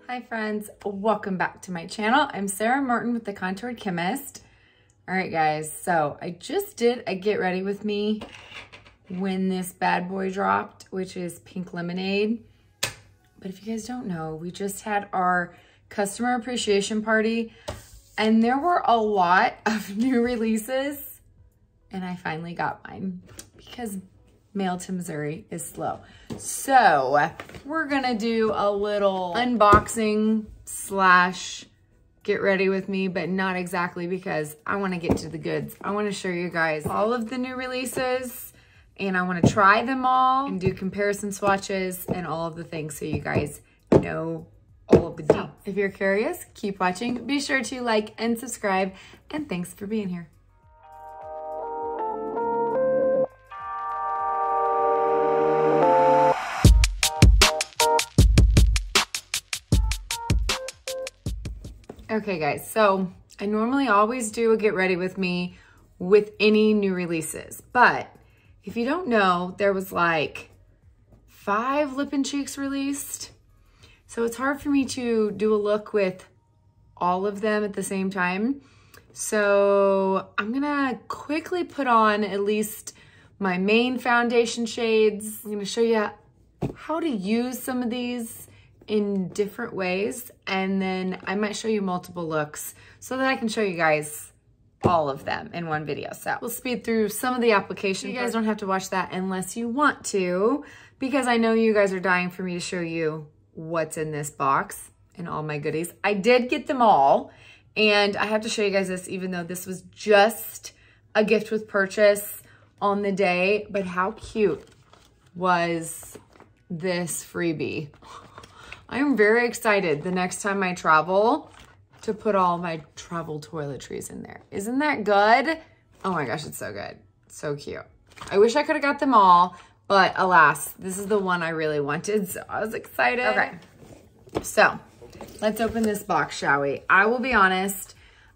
Hi friends, welcome back to my channel. I'm Sarah Martin with The Contoured Chemist. All right guys, so I just did a get ready with me when this bad boy dropped, which is Pink Lemonade. But if you guys don't know, we just had our customer appreciation party and there were a lot of new releases and I finally got mine because mail to Missouri is slow. So we're gonna do a little unboxing slash get ready with me, but not exactly because I wanna get to the goods. I wanna show you guys all of the new releases and I wanna try them all and do comparison swatches and all of the things so you guys know all of the deets. If you're curious, keep watching. Be sure to like and subscribe and thanks for being here. Okay guys, so I normally always do a get ready with me with any new releases, but if you don't know, there was like 5 lip and cheeks released. So it's hard for me to do a look with all of them at the same time. So I'm gonna quickly put on at least my main foundation shades. I'm gonna show you how to use some of these in different ways, and then I might show you multiple looks so that I can show you guys all of them in one video. So we'll speed through some of the application. You guys don't have to watch that unless you want to, because I know you guys are dying for me to show you what's in this box and all my goodies. I did get them all, and I have to show you guys this even though this was just a gift with purchase on the day, but how cute was this freebie? I'm very excited the next time I travel to put all my travel toiletries in there. Isn't that good? Oh my gosh, it's so good. So cute. I wish I could have got them all, but alas, this is the one I really wanted, so I was excited. Okay, so let's open this box, shall we? I will be honest,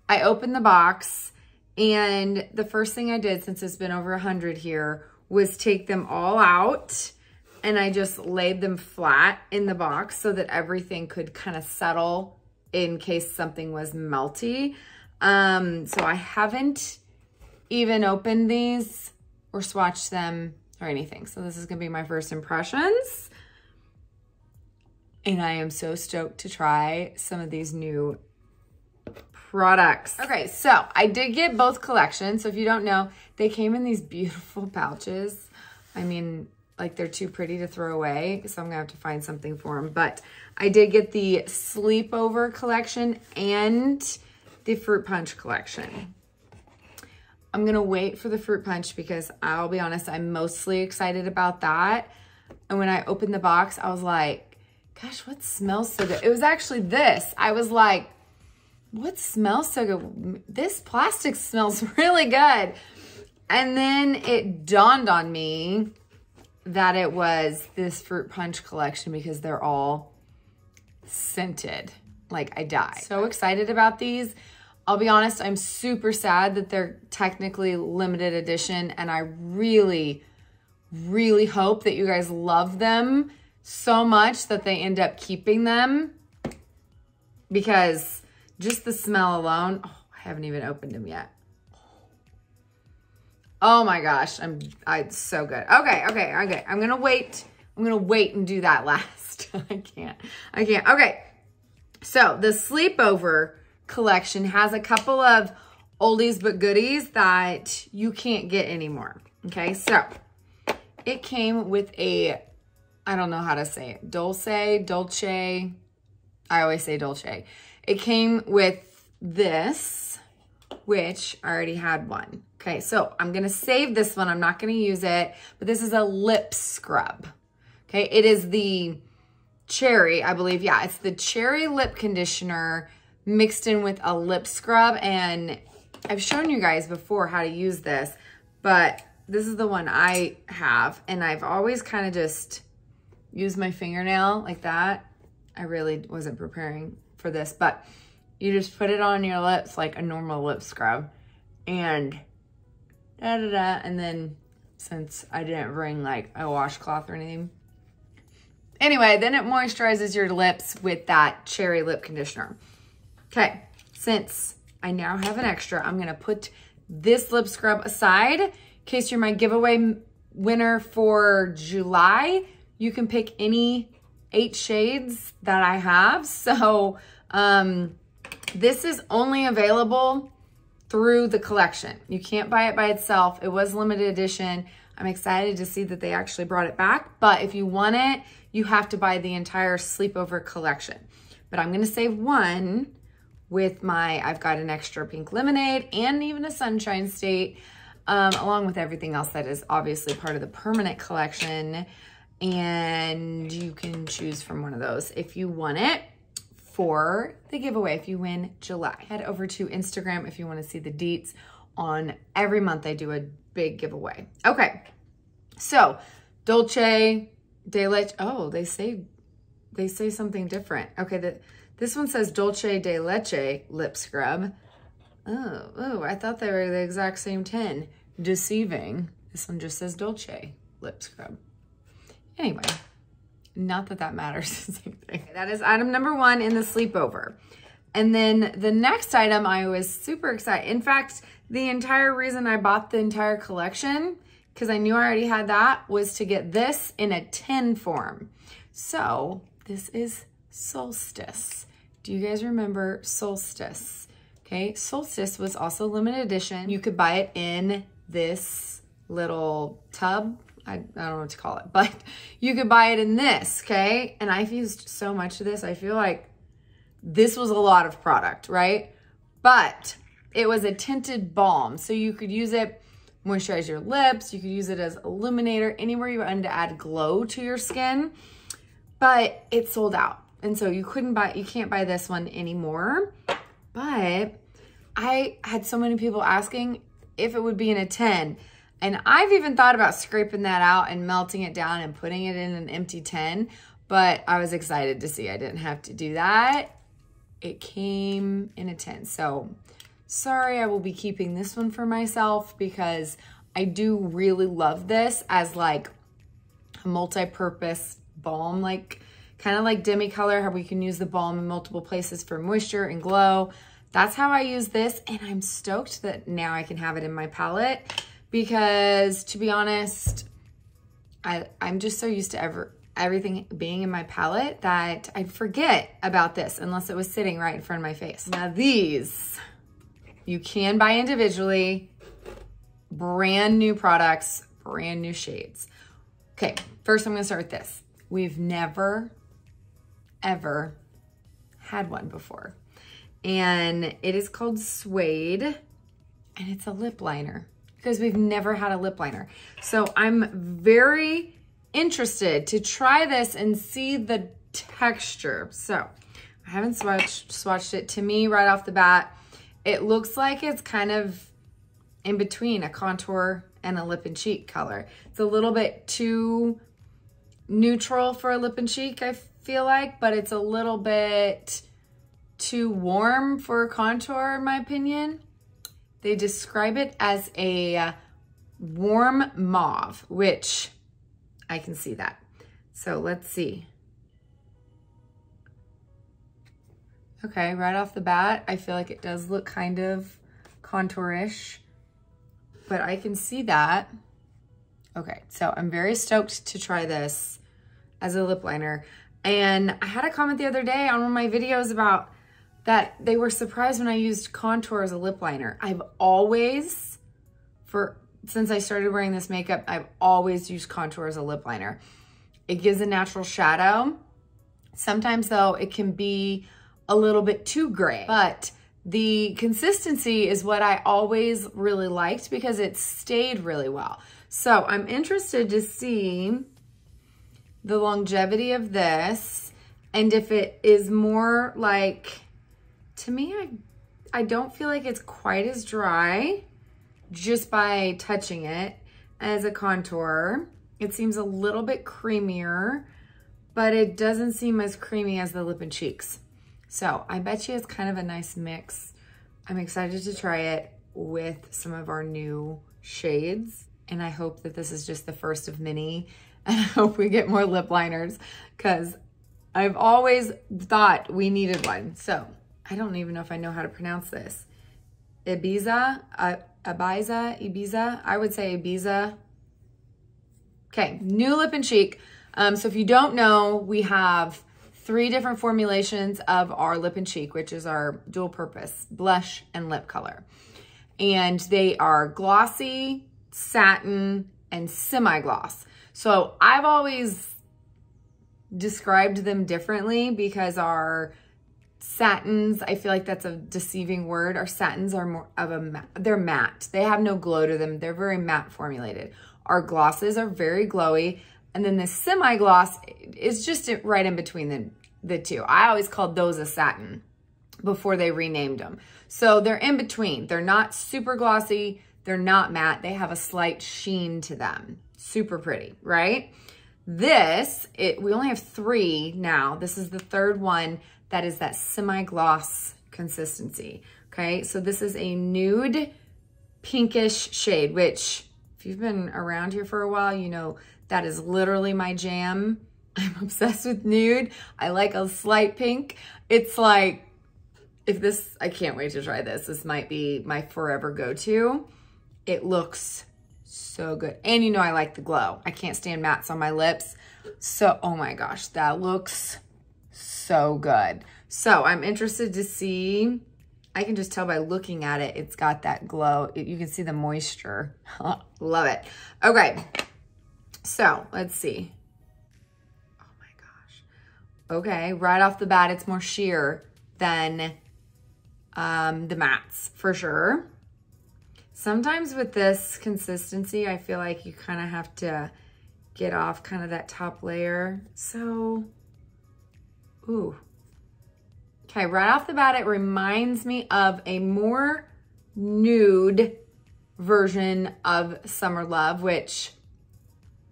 I opened the box and the first thing I did, since it's been over 100 here, was take them all out. And I just laid them flat in the box so that everything could kind of settle in case something was melty. So I haven't even opened these or swatched them or anything. So this is gonna be my first impressions. And I am so stoked to try some of these new products. Okay, so I did get both collections. So if you don't know, they came in these beautiful pouches. I mean, like they're too pretty to throw away, so I'm gonna have to find something for them. But I did get the Sleepover Collection and the Fruit Punch Collection. I'm gonna wait for the Fruit Punch because I'll be honest, I'm mostly excited about that. And when I opened the box, I was like, gosh, what smells so good? It was actually this. I was like, what smells so good? This plastic smells really good. And then it dawned on me that it was this Fruit Punch Collection because they're all scented. Like I die. So excited about these. I'll be honest, I'm super sad that they're technically limited edition, and I really, really hope that you guys love them so much that they end up keeping them, because just the smell alone, oh, I haven't even opened them yet. Oh my gosh, it's so good. Okay. I'm gonna wait and do that last. I can't. Okay, so the Sleepover Collection has a couple of oldies but goodies that you can't get anymore. Okay, so it came with a, I don't know how to say it, dolce. I always say dolce. It came with this, which I already had one. Okay, so I'm gonna save this one. I'm not gonna use it, but this is a lip scrub. Okay, it is the cherry, I believe. Yeah, it's the cherry lip conditioner mixed in with a lip scrub. And I've shown you guys before how to use this, but this is the one I have. And I've always kind of just used my fingernail like that. I really wasn't preparing for this, but you just put it on your lips like a normal lip scrub and and then since I didn't bring like a washcloth or anything, Anyway, then it moisturizes your lips with that cherry lip conditioner. Okay, since I now have an extra, I'm gonna put this lip scrub aside in case you're my giveaway winner for July. You can pick any 8 shades that I have. So this is only available through the collection. You can't buy it by itself. It was limited edition. I'm excited to see that they actually brought it back. But if you want it, you have to buy the entire Sleepover collection. But I'm gonna save one with my, I've got an extra pink lemonade and even a sunshine state, along with everything else that is obviously part of the permanent collection. And you can choose from one of those if you want it for the giveaway if you win July. Head over to Instagram if you want to see the deets on every month I do a big giveaway. Okay, so Dolce de Leche. Oh, they say something different. Okay, this one says Dolce de Leche lip scrub. Oh, I thought they were the exact same 10. Deceiving. This one just says Dolce lip scrub. Anyway, not that that matters. Same thing. That is item number 1 in the Sleepover. And then the next item I was super excited. In fact, the entire reason I bought the entire collection, because I knew I already had that, was to get this in a 10 form. So this is Solstice. Do you guys remember Solstice? Okay, Solstice was also limited edition. You could buy it in this little tub. I don't know what to call it, but you could buy it in this, okay? And I've used so much of this. I feel like this was a lot of product, right? But it was a tinted balm. So you could use it, moisturize your lips. You could use it as illuminator, anywhere you want to add glow to your skin. But it sold out. And so you can't buy this one anymore. But I had so many people asking if it would be in a 10. And I've even thought about scraping that out and melting it down and putting it in an empty 10, but I was excited to see I didn't have to do that. It came in a 10. So sorry, I will be keeping this one for myself because I do really love this as like a multi-purpose balm, like kind of like Demi Colour, how we can use the balm in multiple places for moisture and glow. That's how I use this, and I'm stoked that now I can have it in my palette. Because to be honest, I'm just so used to everything being in my palette that I'd forget about this unless it was sitting right in front of my face. Now these, you can buy individually, brand new products, brand new shades. Okay, first I'm gonna start with this. We've never, ever had one before. And it is called Suede, and it's a lip liner. Because we've never had a lip liner. So I'm very interested to try this and see the texture. So I haven't swatched it. To me, right off the bat, it looks like it's kind of in between a contour and a lip and cheek color. It's a little bit too neutral for a lip and cheek, I feel like, but it's a little bit too warm for a contour, in my opinion. They describe it as a warm mauve, which I can see that. So let's see. Okay, right off the bat, I feel like it does look kind of contour-ish, but I can see that. Okay, so I'm very stoked to try this as a lip liner. And I had a comment the other day on one of my videos about that they were surprised when I used contour as a lip liner. I've always, since I started wearing this makeup, I've always used contour as a lip liner. It gives a natural shadow. Sometimes though, it can be a little bit too gray, but the consistency is what I always really liked because it stayed really well. So I'm interested to see the longevity of this and if it is more like, to me, I don't feel like it's quite as dry just by touching it as a contour. It seems a little bit creamier, but it doesn't seem as creamy as the lip and cheeks. So I bet you it's kind of a nice mix. I'm excited to try it with some of our new shades. And I hope that this is just the first of many and I hope we get more lip liners because I've always thought we needed one. So I don't even know if I know how to pronounce this. Ibiza, Ibiza, I would say Ibiza. Okay, new lip and cheek. So if you don't know, we have 3 different formulations of our lip and cheek, which is our dual purpose blush and lip color. And they are glossy, satin, and semi-gloss. So I've always described them differently because our satins, I feel like that's a deceiving word. Our satins are more of they're matte. They have no glow to them. They're very matte formulated. Our glosses are very glowy. And then the semi-gloss is just right in between the two. I always called those a satin before they renamed them. So they're in between. They're not super glossy. They're not matte. They have a slight sheen to them. Super pretty, right? This, we only have 3 now. This is the 3rd one that is that semi-gloss consistency, okay? So this is a nude pinkish shade, which if you've been around here for a while, you know that is literally my jam. I'm obsessed with nude. I like a slight pink. It's like, I can't wait to try this. This might be my forever go-to. It looks so good. And you know I like the glow. I can't stand mattes on my lips. So, oh my gosh, that looks so good. So I'm interested to see. I can just tell by looking at it, it's got that glow. You can see the moisture. Love it. Okay. So let's see. Oh my gosh. Okay, right off the bat, it's more sheer than the mattes for sure. Sometimes with this consistency, I feel like you kind of have to get off kind of that top layer. So, ooh. Okay, right off the bat, it reminds me of a more nude version of Summer Love, which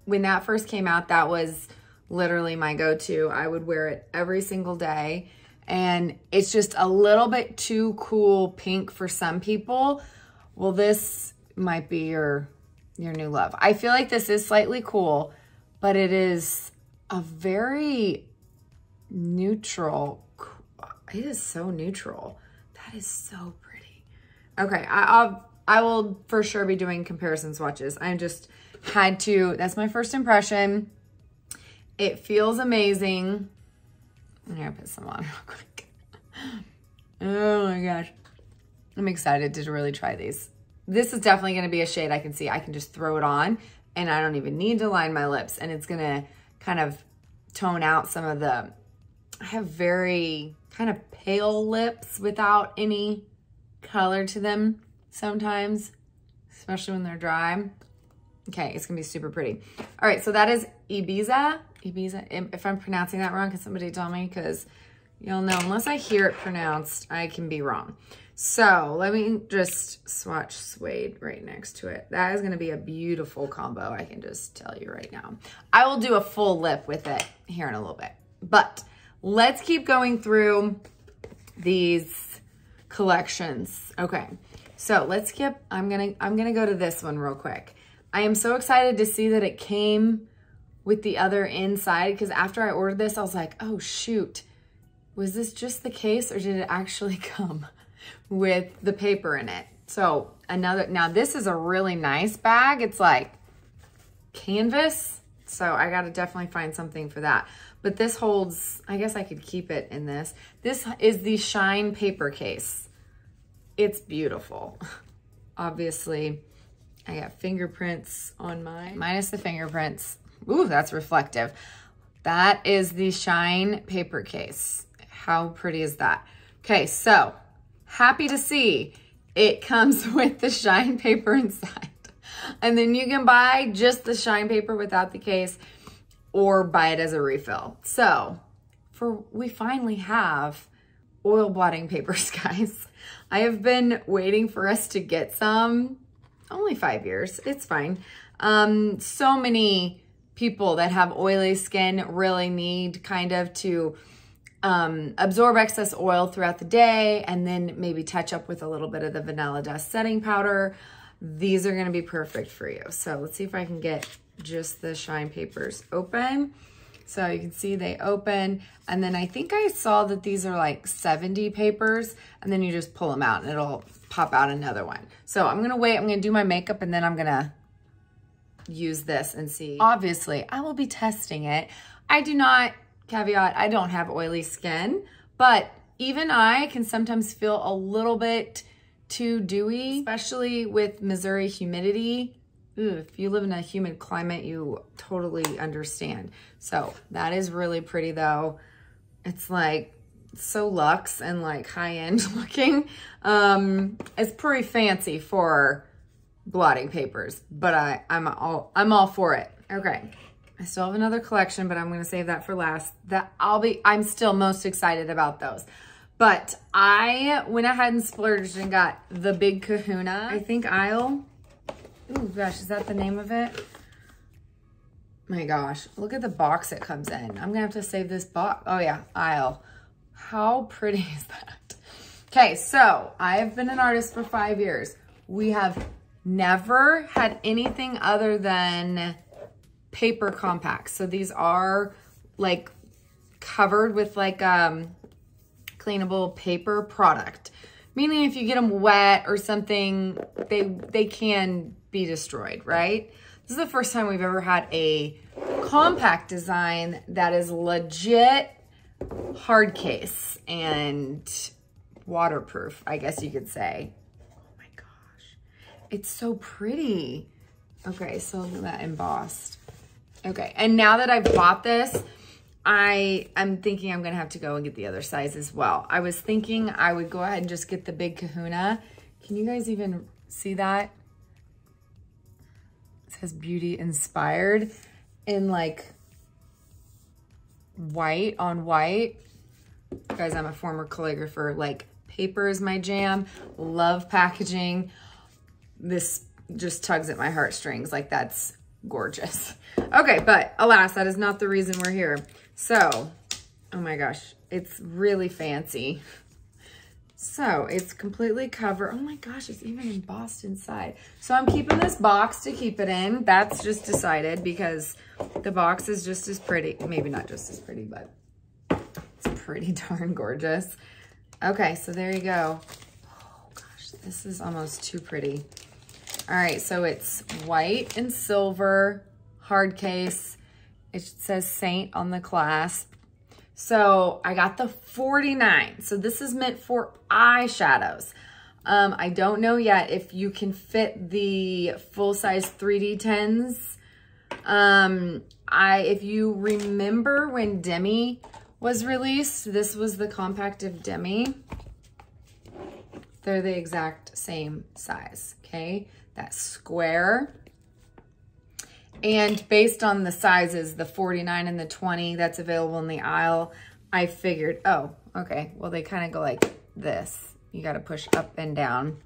when that first came out, that was literally my go-to. I would wear it every single day. And it's just a little bit too cool pink for some people. Well, this might be your new love. I feel like this is slightly cool, but it is a very neutral. It is so neutral. That is so pretty. Okay, I will for sure be doing comparison swatches. I just had to, that's my first impression. It feels amazing. I'm gonna put some on real quick. Oh my gosh. I'm excited to really try these. This is definitely gonna be a shade I can see. I can just throw it on and I don't even need to line my lips, and it's gonna kind of tone out some of the, I have very kind of pale lips without any color to them sometimes, especially when they're dry. Okay, it's gonna be super pretty. All right, so that is Ibiza. Ibiza, if I'm pronouncing that wrong, can somebody tell me? Because you'll know, unless I hear it pronounced, I can be wrong. So let me just swatch Suede right next to it. That is gonna be a beautiful combo, I can just tell you right now. I will do a full lip with it here in a little bit. But let's keep going through these collections. Okay, so let's skip, I'm gonna go to this one real quick. I am so excited to see that it came with the other inside, because after I ordered this, I was like, oh shoot, was this just the case or did it actually come with the paper in it? So now this is a really nice bag. It's like canvas. So I gotta definitely find something for that. But this holds, I guess I could keep it in this. This is the Shine paper case. It's beautiful. Obviously, I got fingerprints on mine, minus the fingerprints. Ooh, that's reflective. That is the Shine paper case. How pretty is that? Okay, so happy to see it comes with the Shine paper inside. And then you can buy just the Shine paper without the case or buy it as a refill. So we finally have oil blotting papers, guys. I have been waiting for us to get some, only 5 years, it's fine. So many people that have oily skin really need kind of to absorb excess oil throughout the day and then maybe touch up with a little bit of the vanilla dust setting powder. These are gonna be perfect for you. So let's see if I can get just the shine papers open. So you can see they open, and then I think I saw that these are like 70 papers, and then you just pull them out and it'll pop out another one. So I'm gonna wait, I'm gonna do my makeup, and then I'm gonna use this and see. Obviously, I will be testing it. I do not, caveat, I don't have oily skin, but even I can sometimes feel a little bit too dewy, especially with Missouri humidity. Ooh, if you live in a humid climate, you totally understand. So that is really pretty though. It's like so luxe and like high-end looking. It's pretty fancy for blotting papers, but I'm all for it. Okay, I still have another collection, but I'm gonna save that for last. I'm still most excited about those. But I went ahead and splurged and got the Big Kahuna. I think ooh, gosh, is that the name of it? My gosh, look at the box it comes in. I'm gonna have to save this box. Oh yeah, Isle. How pretty is that? Okay, so I have been an artist for 5 years. We have never had anything other than paper compacts. So these are like covered with like cleanable paper product. Meaning if you get them wet or something, they can be destroyed, right? This is the first time we've ever had a compact design that is legit hard case and waterproof, I guess you could say. Oh my gosh, it's so pretty. Okay, so look at that embossed. Okay, and now that I've bought this, I'm thinking I'm gonna have to go and get the other size as well. I was thinking I would go ahead and just get the Big Kahuna. Can you guys even see that? It says beauty inspired in like white on white. Guys, I'm a former calligrapher. Like paper is my jam. Love packaging. This just tugs at my heartstrings. Like that's gorgeous. Okay, but alas, that is not the reason we're here. So, oh my gosh, it's really fancy. So it's completely covered. Oh my gosh, it's even embossed inside. So I'm keeping this box to keep it in. That's just decided because the box is just as pretty. Maybe not just as pretty, but it's pretty darn gorgeous. Okay, so there you go. Oh gosh, this is almost too pretty. All right, so it's white and silver, hard case. It says Seint on the clasp. So I got the 49. So this is meant for eyeshadows. I don't know yet if you can fit the full-size 3D 10s. If you remember when Demi was released, this was the compact of Demi. They're the exact same size, okay? That's square. And based on the sizes, the 49 and the 20 that's available in the aisle, I figured, oh, okay, well, they kind of go like this. You got to push up and down.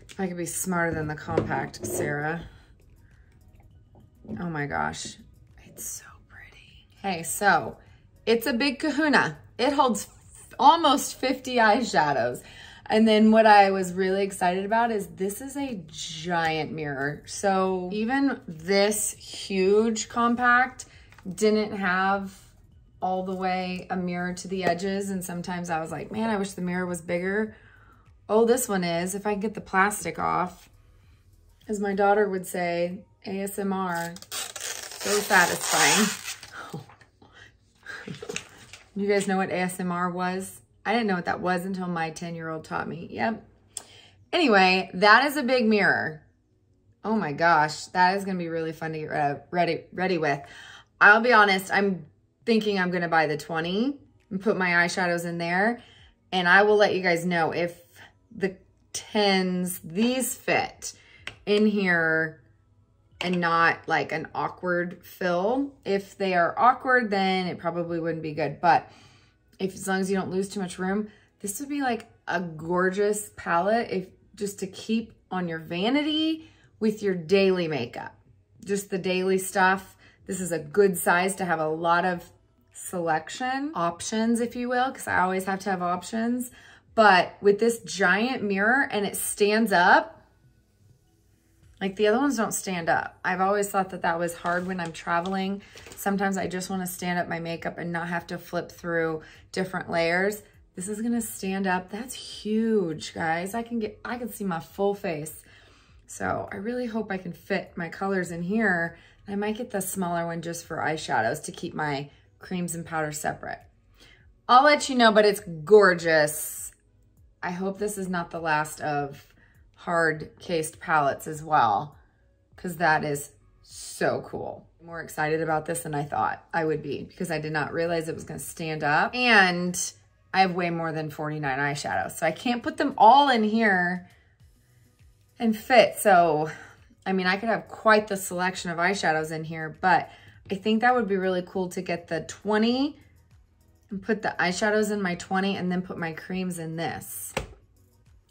If I could be smarter than the compact, Sarah. Oh my gosh, it's so pretty. Hey, so it's a Big Kahuna. It holds almost 50 eyeshadows. And then what I was really excited about is this is a giant mirror. So even this huge compact didn't have all the way a mirror to the edges. And sometimes I was like, man, I wish the mirror was bigger. Oh, this one is. If I can get the plastic off, as my daughter would say, ASMR, so satisfying. You guys know what ASMR was? I didn't know what that was until my 10-year-old taught me. Yep. Anyway, that is a big mirror. Oh my gosh, that is gonna be really fun to get ready with. I'll be honest, I'm thinking I'm gonna buy the 20 and put my eyeshadows in there. And I will let you guys know if the 10s, these fit in here and not like an awkward fill. If they are awkward, then it probably wouldn't be good. But as long as you don't lose too much room, this would be like a gorgeous palette just to keep on your vanity with your daily makeup. Just the daily stuff. This is a good size to have a lot of selection, options, if you will, because I always have to have options. But with this giant mirror and it stands up, Like the other ones don't stand up. I've always thought that that was hard when I'm traveling. Sometimes I just want to stand up my makeup and not have to flip through different layers. This is gonna stand up. That's huge, guys. I can see my full face. So I really hope I can fit my colors in here. I might get the smaller one just for eyeshadows to keep my creams and powders separate. I'll let you know, but it's gorgeous. I hope this is not the last of hard cased palettes as well, because that is so cool. I'm more excited about this than I thought I would be, because I did not realize it was gonna stand up. And I have way more than 49 eyeshadows, so I can't put them all in here and fit. So, I mean, I could have quite the selection of eyeshadows in here, but I think that would be really cool to get the 20 and put the eyeshadows in my 20 and then put my creams in this.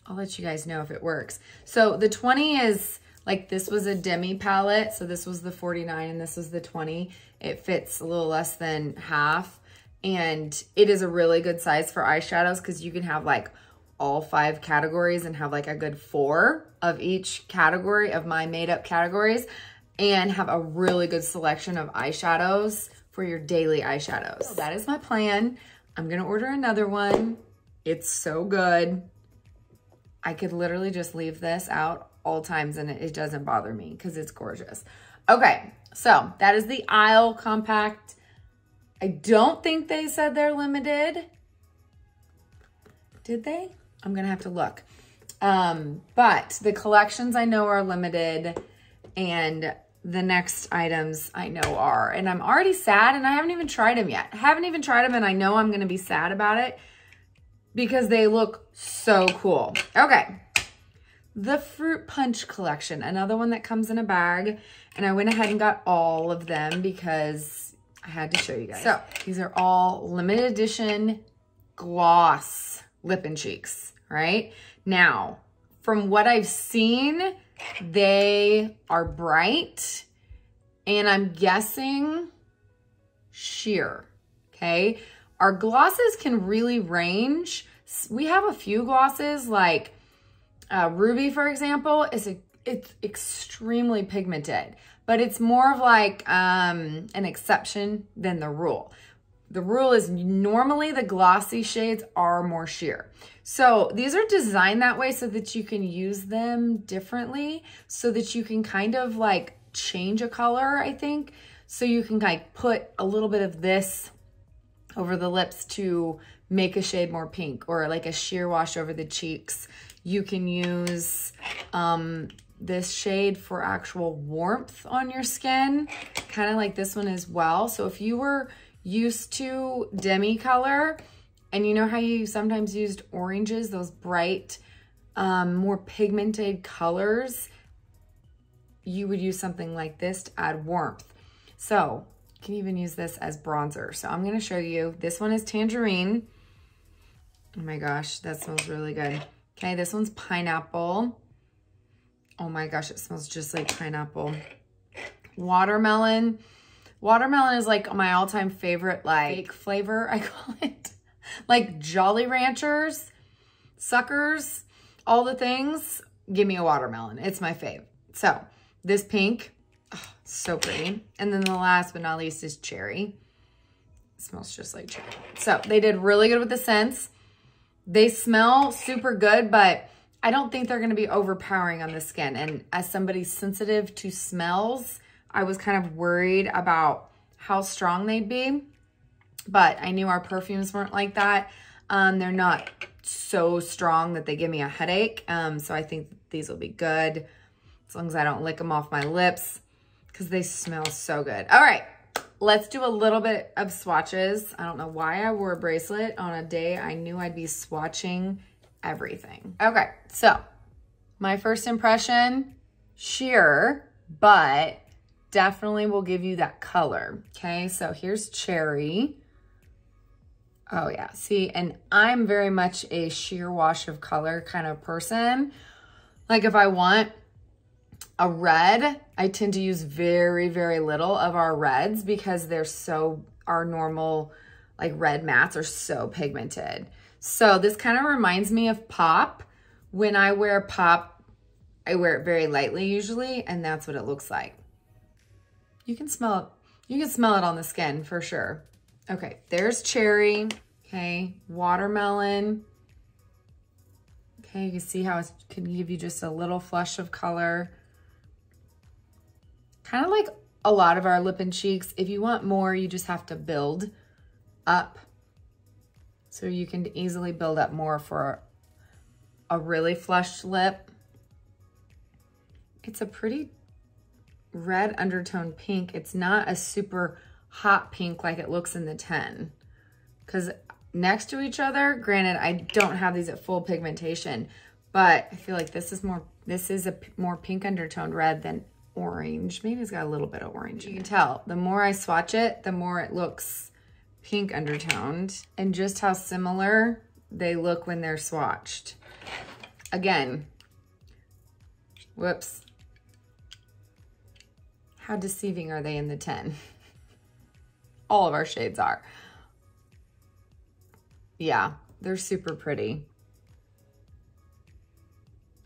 I'll let you guys know if it works. So the 20 is like, this was a Demi palette. So this was the 49 and this was the 20. It fits a little less than half. And it is a really good size for eyeshadows because you can have like all 5 categories and have like a good 4 of each category of my made up categories and have a really good selection of eyeshadows for your daily eyeshadows. So that is my plan. I'm gonna order another one. It's so good. I could literally just leave this out all times and it doesn't bother me because it's gorgeous. Okay, so that is the Isle Compact. I don't think they said they're limited. Did they? I'm gonna have to look. But the collections I know are limited and the next items I know are. And I'm already sad and I haven't even tried them yet. I haven't even tried them and I know I'm gonna be sad about it because they look so cool. Okay, the Fruit Punch collection, another one that comes in a bag. And I went ahead and got all of them because I had to show you guys. So these are all limited edition gloss lip and cheeks, right? Now, from what I've seen, they are bright and I'm guessing sheer, okay? Our glosses can really range. We have a few glosses like Ruby, for example, it's extremely pigmented, but it's more of like an exception than the rule. The rule is normally the glossy shades are more sheer. So these are designed that way so that you can use them differently, so that you can kind of like change a color, I think. So you can like put a little bit of this over the lips to make a shade more pink, or like a sheer wash over the cheeks. You can use this shade for actual warmth on your skin, kind of like this one as well. So if you were used to Demi Colour, and you know how you sometimes used oranges, those bright, more pigmented colors, you would use something like this to add warmth. So you can even use this as bronzer. So I'm gonna show you, this one is Tangerine. Oh my gosh, that smells really good. Okay, this one's Pineapple. Oh my gosh, it smells just like pineapple. Watermelon. Watermelon is like my all-time favorite, like fake flavor, I call it. Like Jolly Ranchers, Suckers, all the things, give me a watermelon. It's my fave. So this pink, oh, so pretty. And then the last but not least is Cherry. It smells just like cherry. So they did really good with the scents. They smell super good, but I don't think they're gonna be overpowering on the skin. And as somebody sensitive to smells, I was kind of worried about how strong they'd be, but I knew our perfumes weren't like that. They're not so strong that they give me a headache. So I think these will be good as long as I don't lick them off my lips because they smell so good. All right, let's do a little bit of swatches. I don't know why I wore a bracelet on a day I knew I'd be swatching everything. Okay, so my first impression, sheer, but definitely will give you that color. Okay, so here's Cherry. Oh yeah, see, and I'm very much a sheer wash of color kind of person. Like if I want a red, I tend to use very, very little of our reds because they're so, our normal like red mattes are so pigmented. So this kind of reminds me of Pop. When I wear Pop I wear it very lightly usually, and that's what it looks like. You can smell it. You can smell it on the skin for sure. Okay, there's cherry. Okay, watermelon. Okay, you can see how it can give you just a little flush of color. Kind of like a lot of our lip and cheeks. If you want more, you just have to build up. So you can easily build up more for a really flushed lip. It's a pretty red undertone pink. It's not a super hot pink like it looks in the 10. Because next to each other, granted, I don't have these at full pigmentation, but I feel like this is a more pink undertone red than orange. Maybe it's got a little bit of orange. You can tell, the more I swatch it, the more it looks pink undertoned, and just how similar they look when they're swatched. Again, whoops. How deceiving are they in the 10? All of our shades are. Yeah, they're super pretty.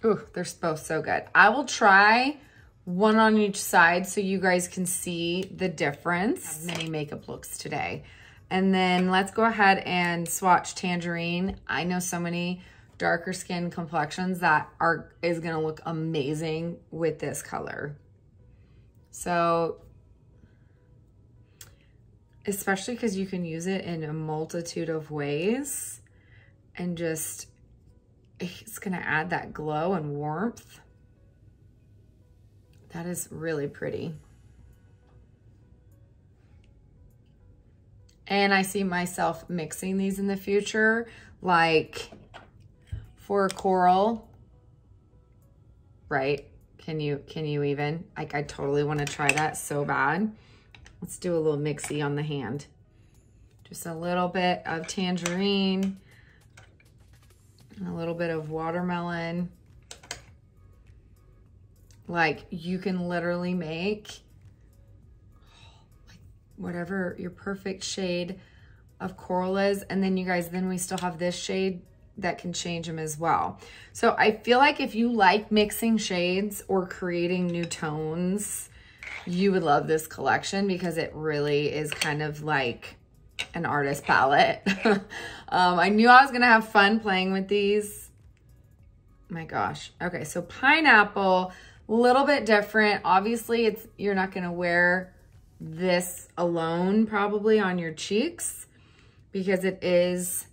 Ooh, they're both so good. I will try one on each side so you guys can see the difference. Many makeup looks today. And then let's go ahead and swatch Tangerine. I know so many darker skin complexions that is gonna look amazing with this color. So, especially because you can use it in a multitude of ways, and just, it's gonna add that glow and warmth. That is really pretty. And I see myself mixing these in the future, like for coral, right? Can you even? Like, I totally want to try that so bad. Let's do a little mixy on the hand. Just a little bit of tangerine, and a little bit of watermelon. Like, you can literally make like whatever your perfect shade of coral is. And then you guys, then we still have this shade that can change them as well. So I feel like if you like mixing shades or creating new tones, you would love this collection, because it really is kind of like an artist palette. I knew I was gonna have fun playing with these. My gosh. Okay, so pineapple, a little bit different. Obviously, you're not gonna wear this alone probably on your cheeks because it is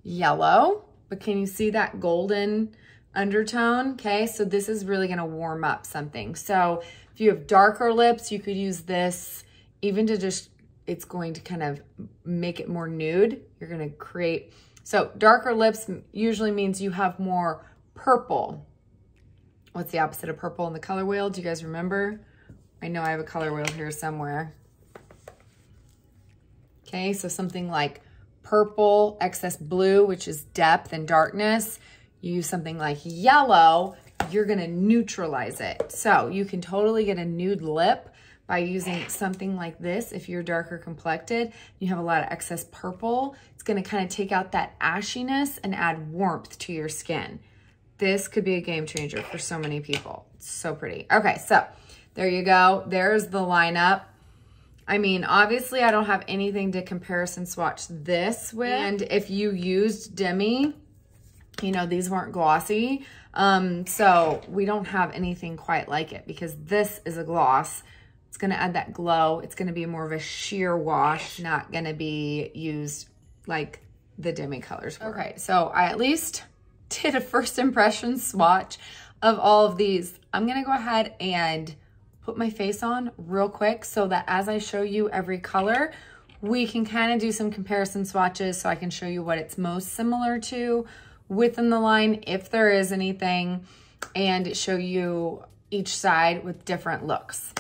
yellow. But can you see that golden undertone? Okay, so this is really gonna warm up something. So if you have darker lips, you could use this even to just, it's going to kind of make it more nude. You're gonna create, so darker lips usually means you have more purple. What's the opposite of purple in the color wheel? Do you guys remember? I know I have a color wheel here somewhere. Okay, so something like purple, excess blue, which is depth and darkness. You use something like yellow, you're gonna neutralize it. So you can totally get a nude lip by using something like this. If you're darker complected, you have a lot of excess purple, it's gonna kind of take out that ashiness and add warmth to your skin. This could be a game changer for so many people. It's so pretty. Okay, so there you go. There's the lineup. I mean, obviously I don't have anything to comparison swatch this with. And if you used Demi, you know, these weren't glossy. So we don't have anything quite like it, because this is a gloss. It's gonna add that glow. It's gonna be more of a sheer wash, not gonna be used like the Demi colors were. Okay, so I at least did a first impression swatch of all of these. I'm gonna go ahead and put my face on real quick so that as I show you every color, we can kind of do some comparison swatches so I can show you what it's most similar to within the line, if there is anything, and show you each side with different looks.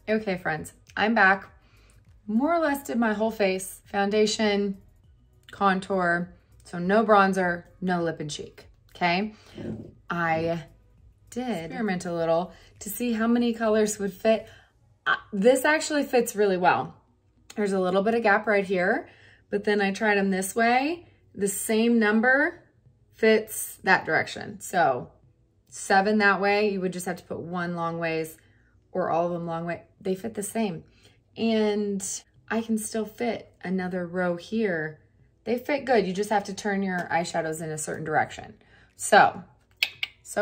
Okay, friends, I'm back. More or less did my whole face, foundation, contour, so no bronzer, no lip and cheek, okay? I did experiment a little to see how many colors would fit. This actually fits really well. There's a little bit of gap right here, but then I tried them this way. The same number fits that direction. So 7 that way, you would just have to put 1 long ways or all of them long way. They fit the same. And I can still fit another row here. They fit good. You just have to turn your eyeshadows in a certain direction. So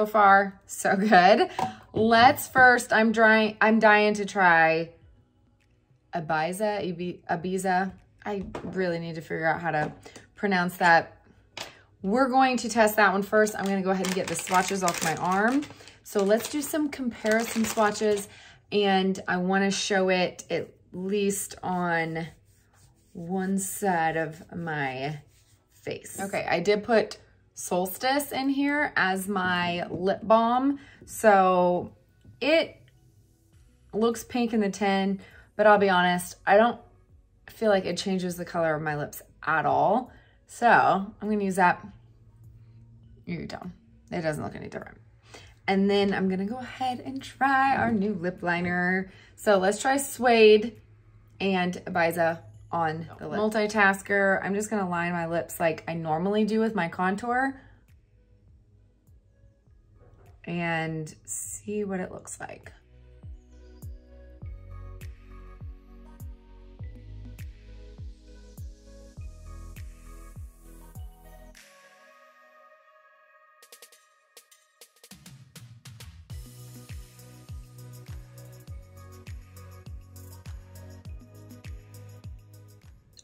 far, so good. Let's first, I'm dying to try Ibiza. I really need to figure out how to pronounce that. We're going to test that one first. I'm gonna go ahead and get the swatches off my arm. So let's do some comparison swatches, and I wanna show it at least on one side of my face. Okay, I did put Solstice in here as my lip balm. So it looks pink in the tin, but I'll be honest, I don't feel like it changes the color of my lips at all. So I'm gonna use that. You can tell, it doesn't look any different. And then I'm gonna go ahead and try our new lip liner. So let's try Suede and Ibiza on the lip. Multitasker, I'm just gonna line my lips like I normally do with my contour and see what it looks like.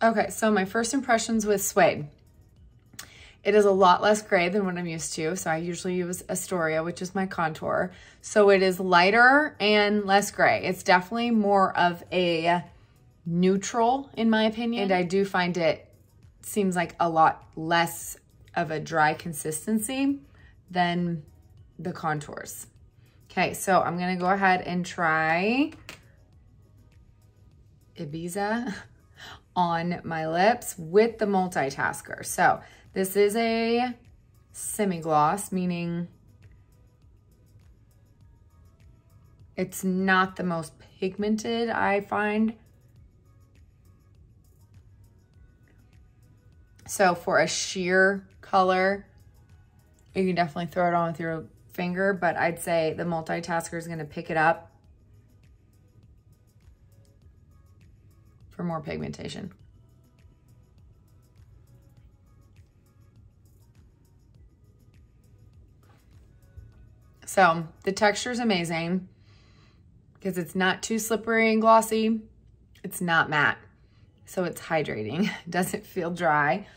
Okay, so my first impressions with Suede. It is a lot less gray than what I'm used to. So I usually use Astoria, which is my contour. So it is lighter and less gray. It's definitely more of a neutral in my opinion. And I do find it seems like a lot less of a dry consistency than the contours. Okay, so I'm gonna go ahead and try Ibiza on my lips with the multitasker. So this is a semi-gloss, meaning it's not the most pigmented, I find. So for a sheer color, you can definitely throw it on with your finger, but I'd say the multitasker is gonna pick it up for more pigmentation. So the texture is amazing because it's not too slippery and glossy. It's not matte, so it's hydrating. It doesn't feel dry.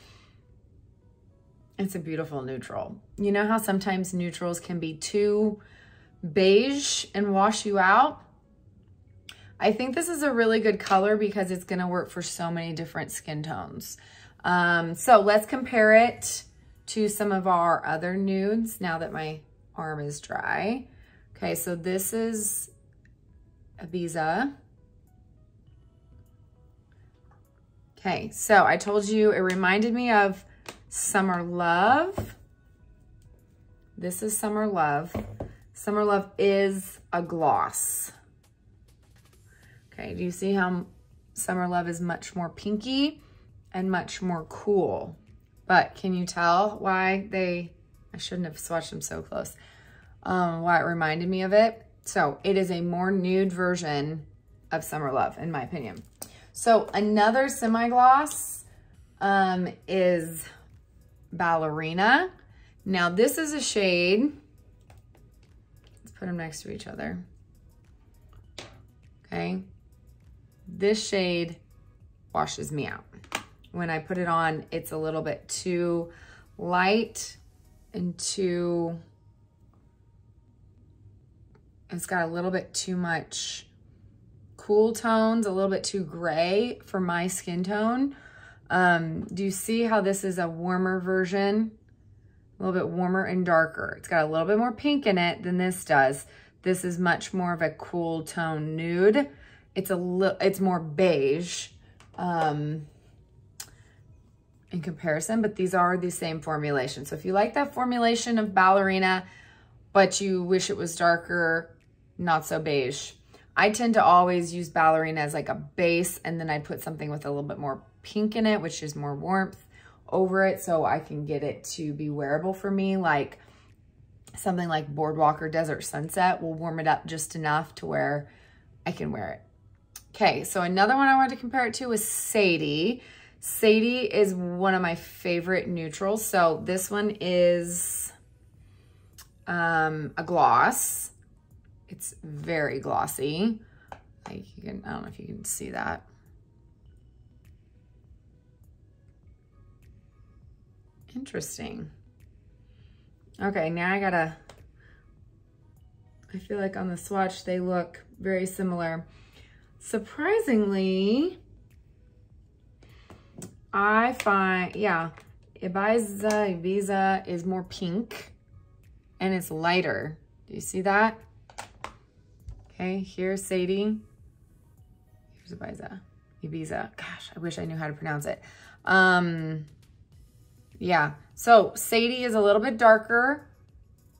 It's a beautiful neutral. You know how sometimes neutrals can be too beige and wash you out? I think this is a really good color because it's gonna work for so many different skin tones. So let's compare it to some of our other nudes now that my arm is dry. Okay, so this is Ibiza. Okay, so I told you it reminded me of Summer Love. This is Summer Love. Summer Love is a gloss. Okay, do you see how Summer Love is much more pinky and much more cool? But can you tell why I shouldn't have swatched them so close, why it reminded me of it? So it is a more nude version of Summer Love, in my opinion. So another semi-gloss is Ballerina. Now this is a shade, let's put them next to each other. Okay. This shade washes me out. When I put it on, it's a little bit too light and it's got a little bit too much cool tones, a little bit too gray for my skin tone. Do you see how this is a warmer version? A little bit warmer and darker. It's got a little bit more pink in it than this does. This is much more of a cool tone nude. it's more beige in comparison, but these are the same formulation. So if you like that formulation of Ballerina, but you wish it was darker, not so beige. I tend to always use Ballerina as like a base, and then I put something with a little bit more pink in it, which is more warmth over it, so I can get it to be wearable for me. Like something like Boardwalk or Desert Sunset will warm it up just enough to where I can wear it. Okay, so another one I wanted to compare it to is Sadie. Sadie is one of my favorite neutrals. So this one is a gloss. It's very glossy. Like I don't know if you can see that. Interesting. Okay, now I feel like on the swatch, they look very similar. Surprisingly, I find, yeah, Ibiza is more pink and it's lighter. Do you see that? Okay, here's Sadie. Here's Ibiza. Gosh, I wish I knew how to pronounce it. Yeah, so Sadie is a little bit darker,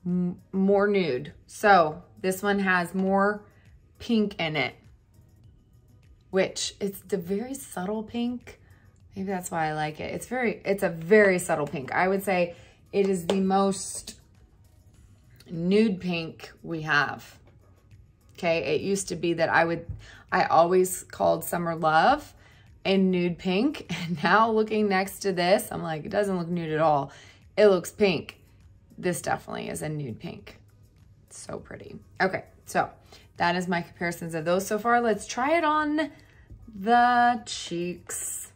more nude. So this one has more pink in it, which it's the very subtle pink. Maybe that's why I like it. It's a very subtle pink. I would say it is the most nude pink we have. Okay, it used to be that I always called Summer Love in nude pink, and now looking next to this, I'm like, it doesn't look nude at all. It looks pink. This definitely is a nude pink. It's so pretty. Okay, so that is my comparisons of those so far. Let's try it on the cheeks.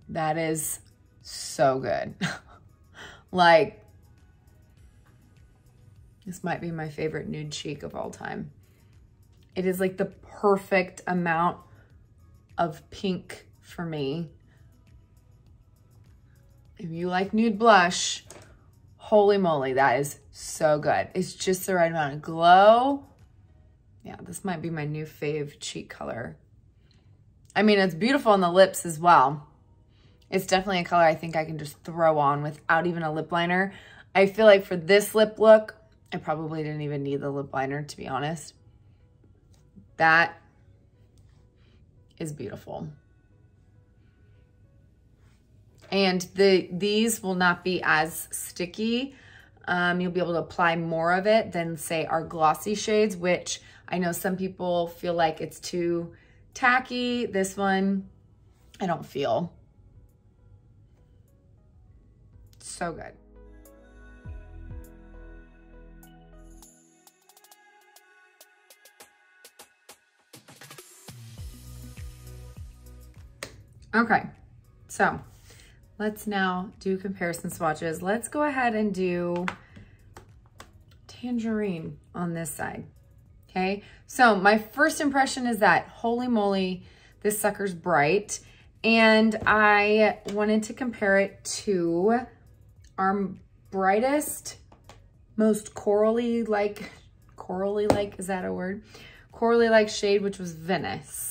That is so good. Like, this might be my favorite nude cheek of all time. It is like the perfect amount of pink for me. If you like nude blush, holy moly, that is so good. It's just the right amount of glow. Yeah, this might be my new fave cheek color. I mean, it's beautiful on the lips as well. It's definitely a color I think I can just throw on without even a lip liner. I feel like for this lip look, I probably didn't even need the lip liner, to be honest. That is beautiful. And these will not be as sticky. You'll be able to apply more of it than, say, our glossy shades, which I know some people feel like it's too tacky. This one, I don't feel. So good. Okay, so let's now do comparison swatches. Let's go ahead and do Tangerine on this side, okay? So my first impression is that, holy moly, this sucker's bright, and I wanted to compare it to our brightest, most corally-like, is that a word? Corally-like shade, which was Venice.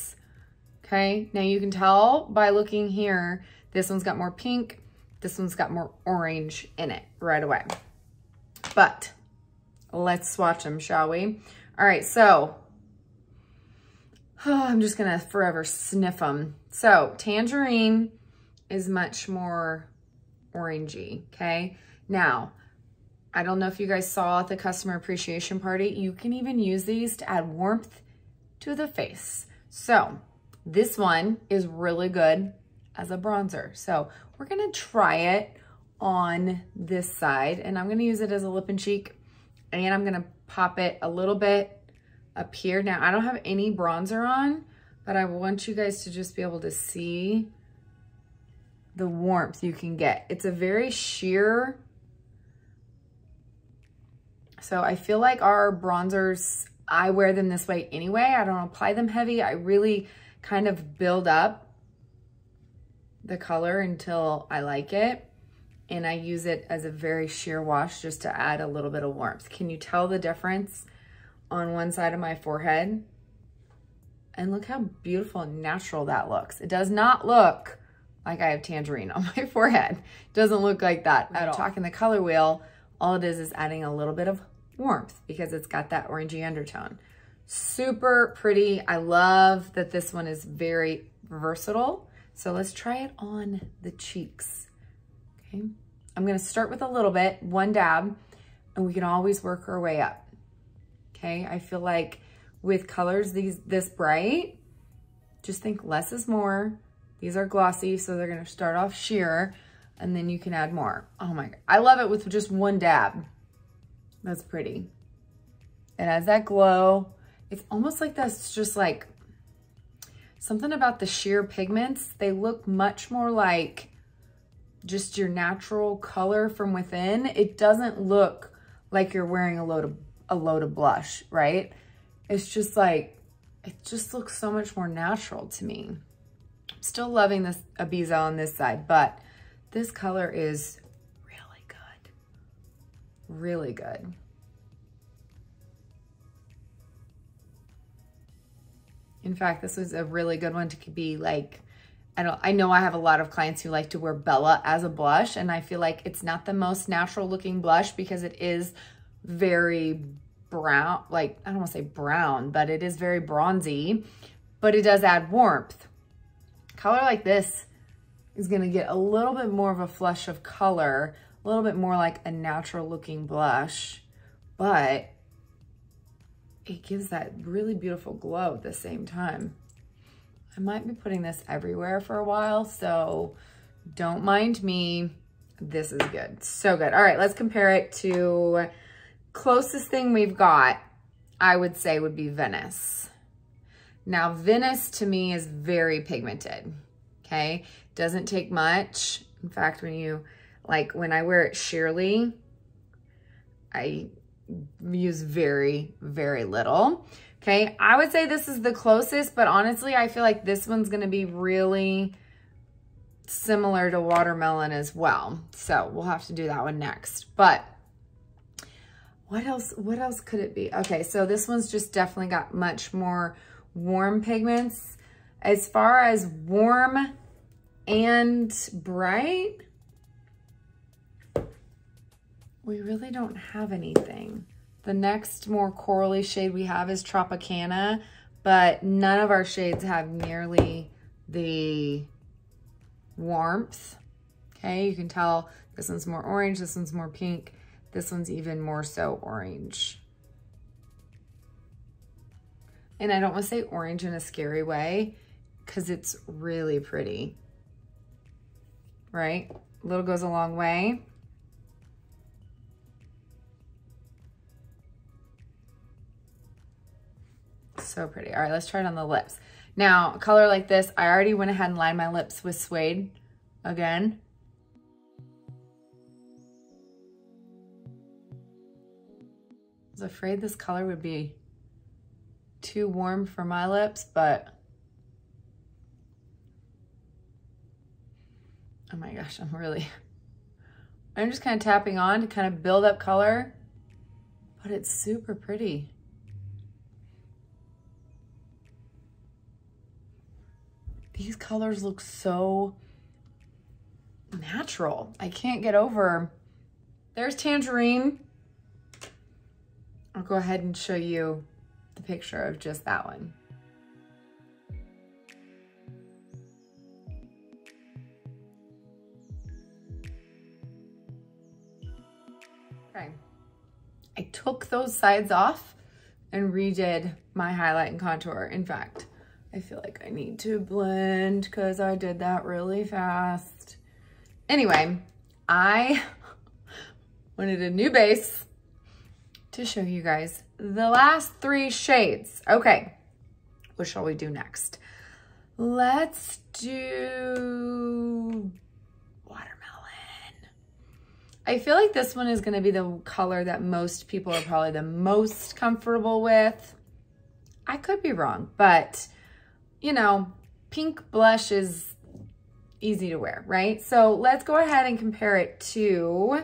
Okay, now you can tell by looking here, this one's got more pink, this one's got more orange in it right away. But let's swatch them, shall we? All right, so I'm just gonna forever sniff them. So Tangerine is much more orangey, okay? Now, I don't know if you guys saw at the Customer Appreciation Party, you can even use these to add warmth to the face. So this one is really good as a bronzer. So we're gonna try it on this side, and I'm gonna use it as a lip and cheek, and I'm gonna pop it a little bit up here. Now, I don't have any bronzer on, but I want you guys to just be able to see the warmth you can get. It's a very sheer, so I feel like our bronzers, I wear them this way anyway. I don't apply them heavy. I really kind of build up the color until I like it. and I use it as a very sheer wash just to add a little bit of warmth. Can you tell the difference on one side of my forehead? And look how beautiful and natural that looks. It does not look like I have Tangerine on my forehead. It doesn't look like that at all. Talking the color wheel, all it is adding a little bit of warmth because it's got that orangey undertone. Super pretty. I love that this one is very versatile. So let's try it on the cheeks. Okay, I'm gonna start with a little bit, one dab, and we can always work our way up. Okay, I feel like with colors this bright, just think less is more. These are glossy, so they're gonna start off sheer, and then you can add more. Oh my God, I love it with just one dab. That's pretty. It has that glow. It's almost like that's just like something about the sheer pigments. They look much more like just your natural color from within. It doesn't look like you're wearing a load of blush, right? It's just like, it just looks so much more natural to me. Still loving this Ibiza on this side, but this color is really good. Really good. In fact, this was a really good one to be like, I know I have a lot of clients who like to wear Bella as a blush, and I feel like it's not the most natural looking blush because it is very brown, like, I don't want to say brown, but it is very bronzy, but it does add warmth. Color like this is going to get a little bit more of a flush of color, a little bit more like a natural looking blush, but it gives that really beautiful glow at the same time. I might be putting this everywhere for a while, so don't mind me. This is good, so good. All right, let's compare it to closest thing we've got, I would say would be Venice. Now, Venice to me is very pigmented, okay? Doesn't take much. In fact, when I wear it sheerly, I use very, very little. Okay, I would say this is the closest, but honestly, I feel like this one's gonna be really similar to Watermelon as well. So we'll have to do that one next. But what else could it be? Okay, so this one's just definitely got much more warm pigments. As far as warm and bright, we really don't have anything. The next more corally shade we have is Tropicana, but none of our shades have nearly the warmth. Okay, you can tell this one's more orange, this one's more pink, this one's even more so orange. And I don't want to say orange in a scary way because it's really pretty, right? A little goes a long way. So pretty. All right, let's try it on the lips. Now, a color like this, I already went ahead and lined my lips with Suede again. I was afraid this color would be too warm for my lips, but oh my gosh, I'm just kind of tapping on to kind of build up color, but it's super pretty. These colors look so natural. I can't get over. There's Tangerine. I'll go ahead and show you the picture of just that one. Okay. I took those sides off and redid my highlight and contour. In fact, I feel like I need to blend because I did that really fast. Anyway, I wanted a new base to show you guys the last 3 shades. Okay, what shall we do next? Let's do Watermelon. I feel like this one is gonna be the color that most people are probably the most comfortable with. I could be wrong, but you know, pink blush is easy to wear, right? So let's go ahead and compare it to,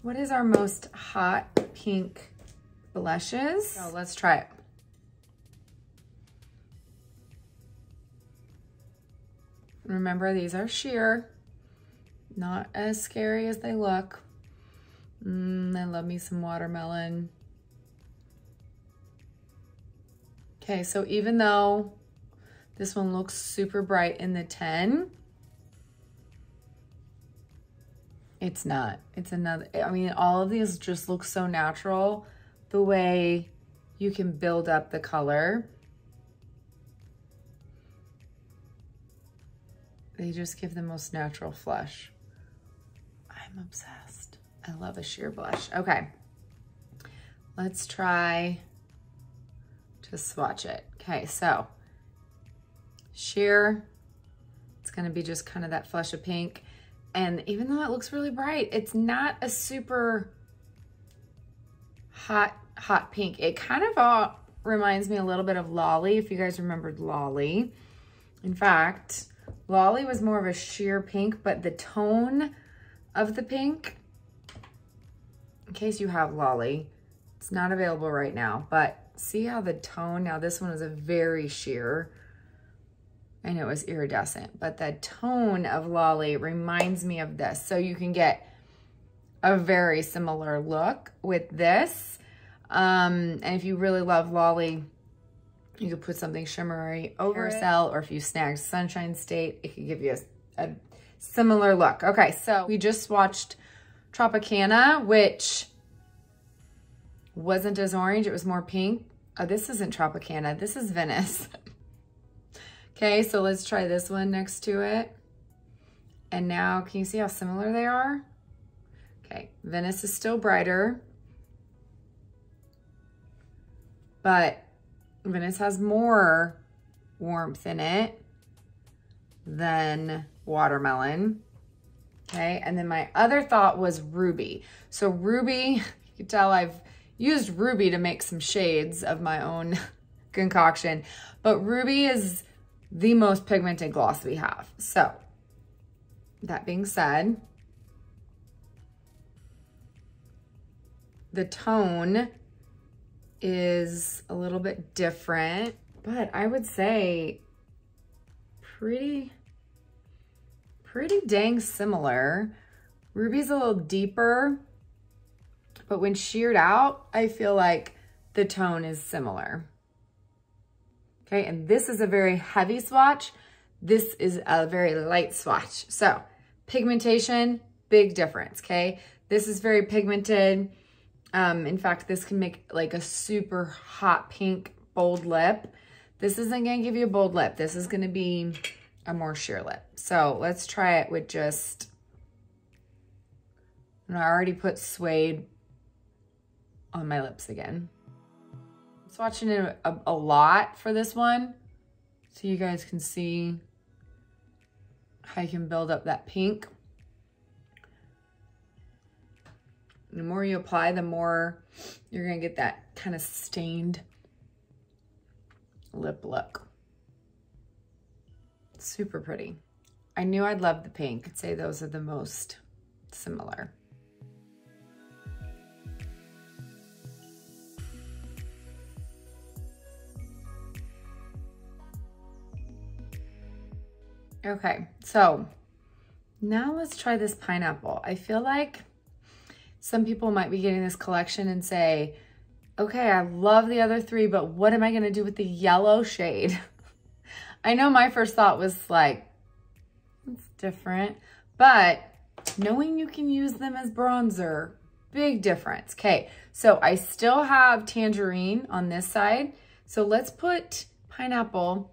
what is our most hot pink blushes? So let's try it. Remember, these are sheer, not as scary as they look. I love me some watermelon. Okay, so even though this one looks super bright in the 10, it's not. It's another, I mean, all of these just look so natural, the way you can build up the color. They just give the most natural flush. I'm obsessed. I love a sheer blush. Okay, let's try to swatch it. Okay, so sheer, it's gonna be just kind of that flush of pink. And even though it looks really bright, it's not a super hot pink. It kind of reminds me a little bit of Lolly, if you guys remembered Lolly. In fact, Lolly was more of a sheer pink, but the tone of the pink, in case you have Lolly, it's not available right now, but see how the tone, now this one is a very sheer, I know it was iridescent, but the tone of Lolly reminds me of this. So you can get a very similar look with this. And if you really love Lolly, you could put something shimmery over it. Or if you snagged Sunshine State, it could give you a similar look. Okay, so we just swatched Tropicana, which wasn't as orange, it was more pink. Oh, this isn't Tropicana, this is Venice. Okay, so let's try this one next to it. And now, can you see how similar they are? Okay, Venice is still brighter, but Venice has more warmth in it than Watermelon. Okay, and then my other thought was Ruby. So Ruby, you can tell I've used Ruby to make some shades of my own concoction, but Ruby is the most pigmented gloss we have. So that being said, the tone is a little bit different, but I would say pretty dang similar. Ruby's a little deeper, but when sheared out, I feel like the tone is similar. Okay, and this is a very heavy swatch. This is a very light swatch. So pigmentation, big difference, okay? This is very pigmented. In fact, this can make like a super hot pink bold lip. This isn't gonna give you a bold lip. This is gonna be a more sheer lip. So let's try it with just, and I already put Suede on my lips again. Swatching it a lot for this one so you guys can see how you can build up that pink. The more you apply, the more you're gonna get that kind of stained lip look. Super pretty. I knew I'd love the pink. I'd say those are the most similar. Okay, so now let's try this pineapple. I feel like some people might be getting this collection and say, okay, I love the other three, but what am I gonna do with the yellow shade? I know my first thought was like, it's different, but knowing you can use them as bronzer, big difference. Okay, so I still have Tangerine on this side. So let's put pineapple.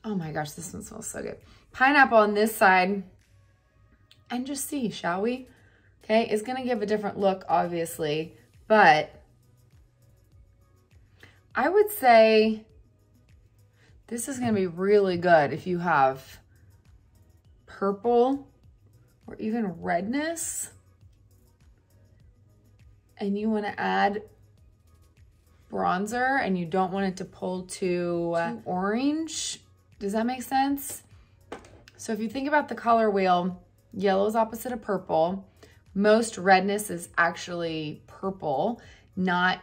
Oh my gosh, this one smells so good. Pineapple on this side and just see, shall we? Okay, it's gonna give a different look, obviously, but I would say this is gonna be really good if you have purple or even redness and you wanna add bronzer and you don't want it to pull to orange. Does that make sense? So if you think about the color wheel, yellow is opposite of purple. Most redness is actually purple, not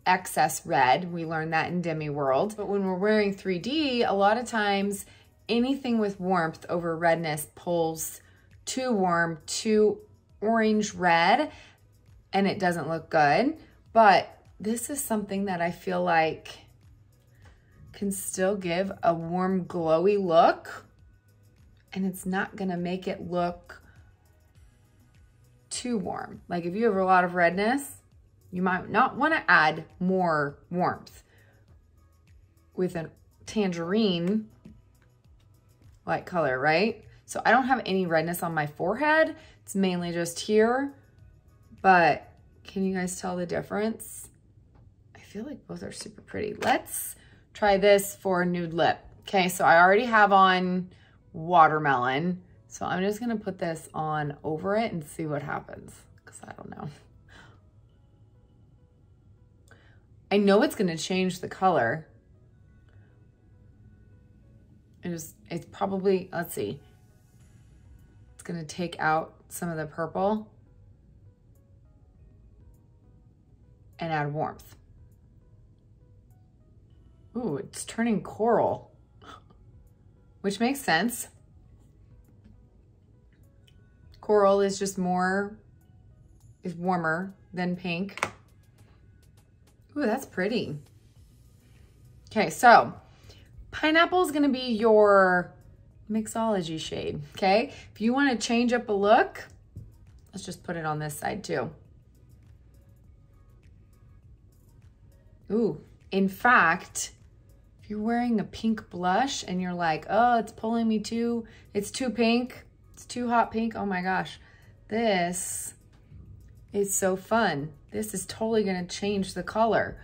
excess red. We learned that in Demi World. But when we're wearing 3D, a lot of times anything with warmth over redness pulls too warm, too orange red, and it doesn't look good. But this is something that I feel like can still give a warm, glowy look, and it's not gonna make it look too warm. Like if you have a lot of redness, you might not wanna add more warmth. With a tangerine light color, right? So I don't have any redness on my forehead. It's mainly just here, but can you guys tell the difference? I feel like both are super pretty. Let's try this for nude lip. Okay, so I already have on watermelon. So I'm just gonna put this on over it and see what happens, because I don't know. I know it's gonna change the color. It's probably, let's see. It's gonna take out some of the purple and add warmth. Ooh, it's turning coral, which makes sense. Coral is just warmer than pink. Ooh, that's pretty. Okay, so pineapple is gonna be your mixology shade, okay? If you wanna change up a look, let's just put it on this side too. Ooh, in fact, if you're wearing a pink blush and you're like, oh, it's pulling me too, it's too pink, it's too hot pink, oh my gosh, this is so fun. This is totally gonna change the color.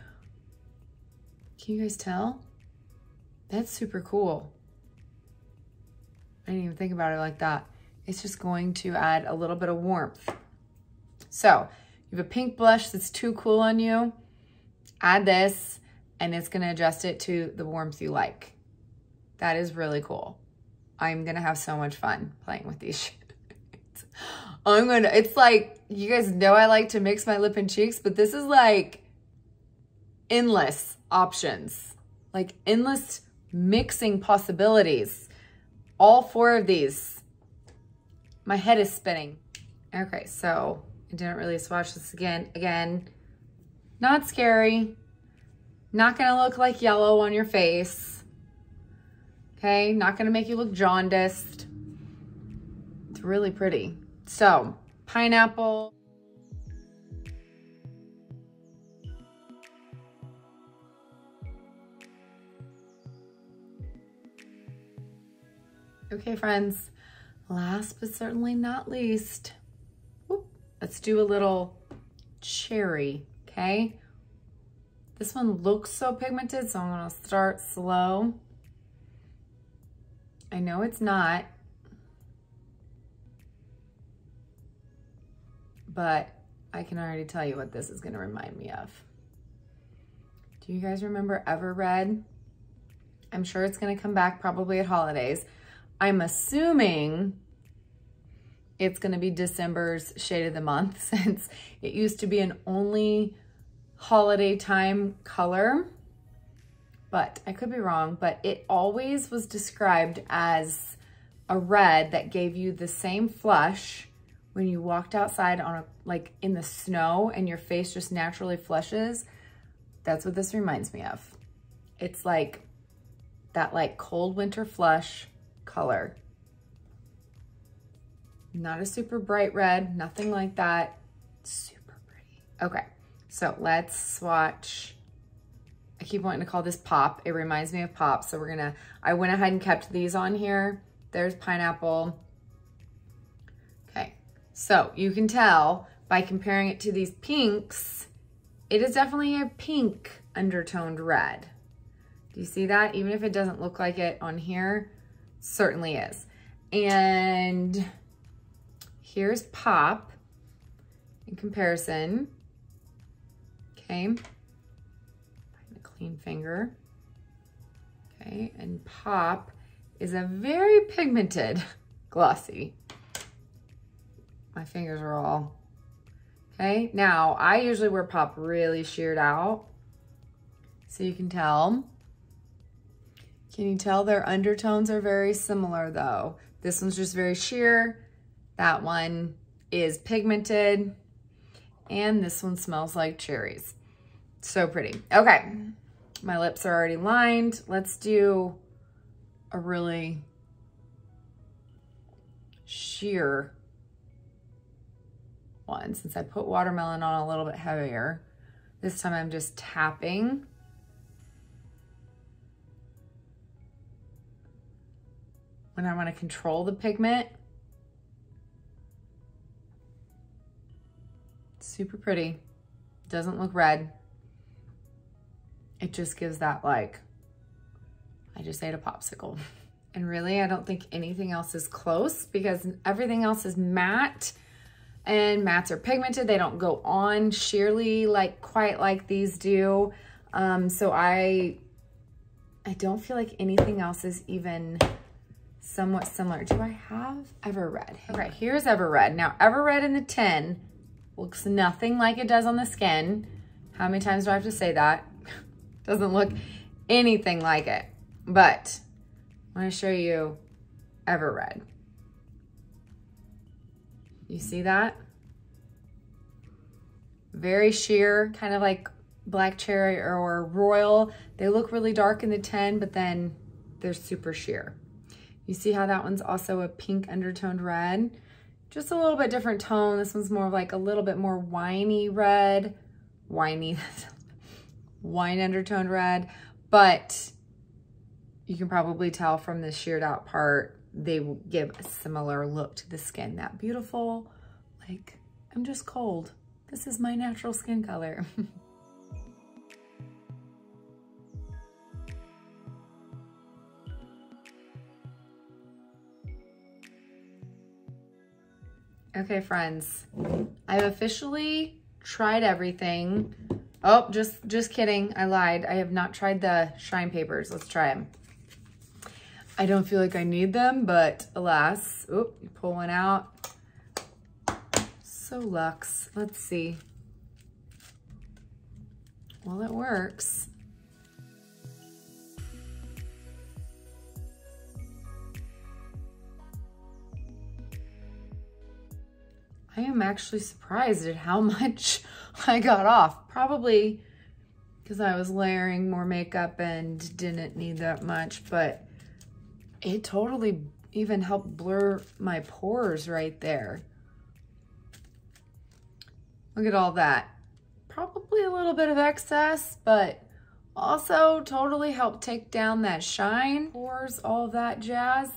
Can you guys tell? That's super cool. I didn't even think about it like that. It's just going to add a little bit of warmth. So you have a pink blush that's too cool on you, add this, and it's gonna adjust it to the warmth you like. That is really cool. I'm gonna have so much fun playing with these shades. It's like, you guys know I like to mix my lip and cheeks, but this is like endless options, like endless mixing possibilities. All 4 of these. My head is spinning. Okay, so I didn't really swatch this again. Not scary. Not gonna look like yellow on your face. Okay, not gonna make you look jaundiced. It's really pretty. So, pineapple. Okay, friends, last but certainly not least, let's do a little cherry, okay? This one looks so pigmented, so I'm gonna start slow. I know it's not, but I can already tell you what this is gonna remind me of. Do you guys remember Ever Red? I'm sure it's gonna come back probably at holidays. I'm assuming it's gonna be December's shade of the month, since it used to be an only holiday time color, but I could be wrong, but it always was described as a red that gave you the same flush when you walked outside on like in the snow and your face just naturally flushes. That's what this reminds me of. It's like that like cold winter flush color. Not a super bright red, nothing like that. Super pretty. Okay, so let's swatch. I keep wanting to call this Pop. It reminds me of Pop. So I went ahead and kept these on here. There's pineapple. Okay, so you can tell by comparing it to these pinks, it is definitely a pink undertoned red. Do you see that? Even if it doesn't look like it on here, it certainly is. And here's Pop in comparison. Okay, find a clean finger. Okay, and Pop is a very pigmented glossy. My fingers are all, okay. Now, I usually wear Pop really sheared out, so you can tell. Can you tell their undertones are very similar though? This one's just very sheer. That one is pigmented. And this one smells like cherries. So pretty. Okay, my lips are already lined. Let's do a really sheer one. Since I put watermelon on a little bit heavier, this time I'm just tapping. When I want to control the pigment. Super pretty. Doesn't look red. It just gives that like, I just ate a popsicle. And really, I don't think anything else is close because everything else is matte, and mattes are pigmented. They don't go on sheerly like quite like these do. So I don't feel like anything else is even somewhat similar. Do I have Ever Red? Okay, here's Ever Red. Now, Ever Red in the tin looks nothing like it does on the skin. How many times do I have to say that? Doesn't look anything like it. But I want to show you Ever Red. You see that? Very sheer, kind of like Black Cherry or Royal. They look really dark in the tin, but then they're super sheer. You see how that one's also a pink undertoned red? Just a little bit different tone. This one's more of like a little bit more winey red. Winey, wine undertoned red. But you can probably tell from the sheared out part, they will give a similar look to the skin. That beautiful, like, I'm just cold. This is my natural skin color. Okay, friends, I've officially tried everything. Oh, just kidding. I lied. I have not tried the shine papers. Let's try them. I don't feel like I need them, but alas. Oop, you pull one out. So luxe. Let's see. Well, it works. I am actually surprised at how much I got off. Probably because I was layering more makeup and didn't need that much, but it totally even helped blur my pores right there. Look at all that. Probably a little bit of excess, but also totally helped take down that shine, pores, all that jazz.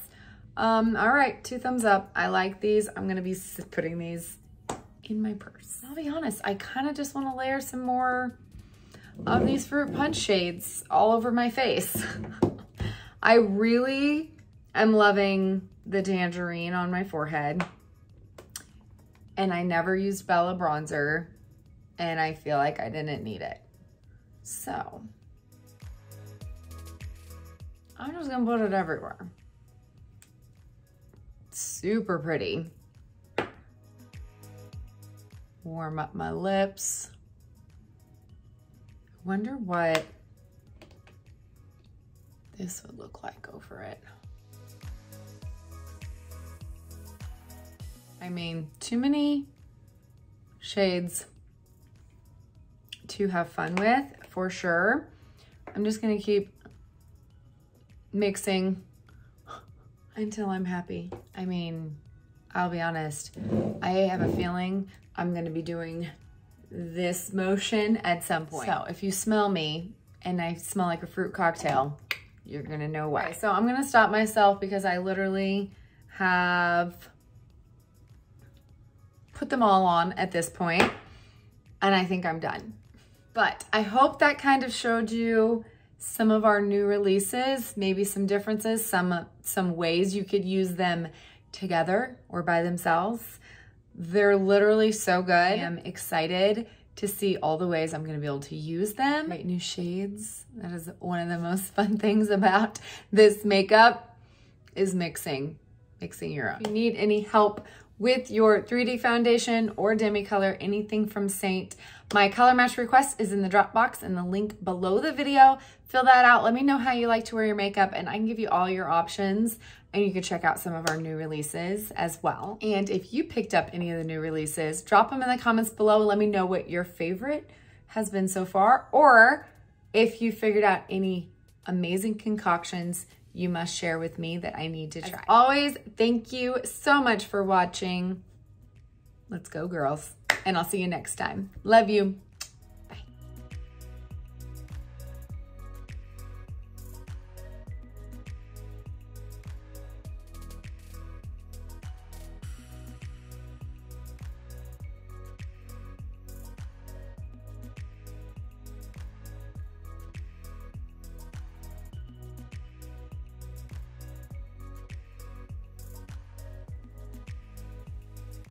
All right, 2 thumbs up. I like these. I'm gonna be putting these in my purse. I'll be honest, I kind of just want to layer some more of these Fruit Punch shades all over my face. I really am loving the Tangerine on my forehead. And I never used Bella bronzer, and I feel like I didn't need it. So I'm just gonna put it everywhere. Super pretty. Warm up my lips. Wonder what this would look like over it. I mean, too many shades to have fun with, for sure. I'm just gonna keep mixing until I'm happy. I mean, I'll be honest, I have a feeling I'm gonna be doing this motion at some point. So if you smell me and I smell like a fruit cocktail, you're gonna know why. Okay, so I'm gonna stop myself because I literally have put them all on at this point, and I think I'm done. But I hope that kind of showed you some of our new releases, maybe some differences, some ways you could use them together or by themselves. They're literally so good. I am excited to see all the ways I'm gonna be able to use them. Right, new shades. That is one of the most fun things about this makeup. is mixing your own. If you need any help with your 3D foundation or Demi Colour, anything from Seint, my color match request is in the drop box and the link below the video. Fill that out. Let me know how you like to wear your makeup and I can give you all your options, and you can check out some of our new releases as well. And if you picked up any of the new releases, drop them in the comments below. Let me know what your favorite has been so far, or if you figured out any amazing concoctions you must share with me that I need to try. As always, thank you so much for watching. Let's go, girls. And I'll see you next time. Love you.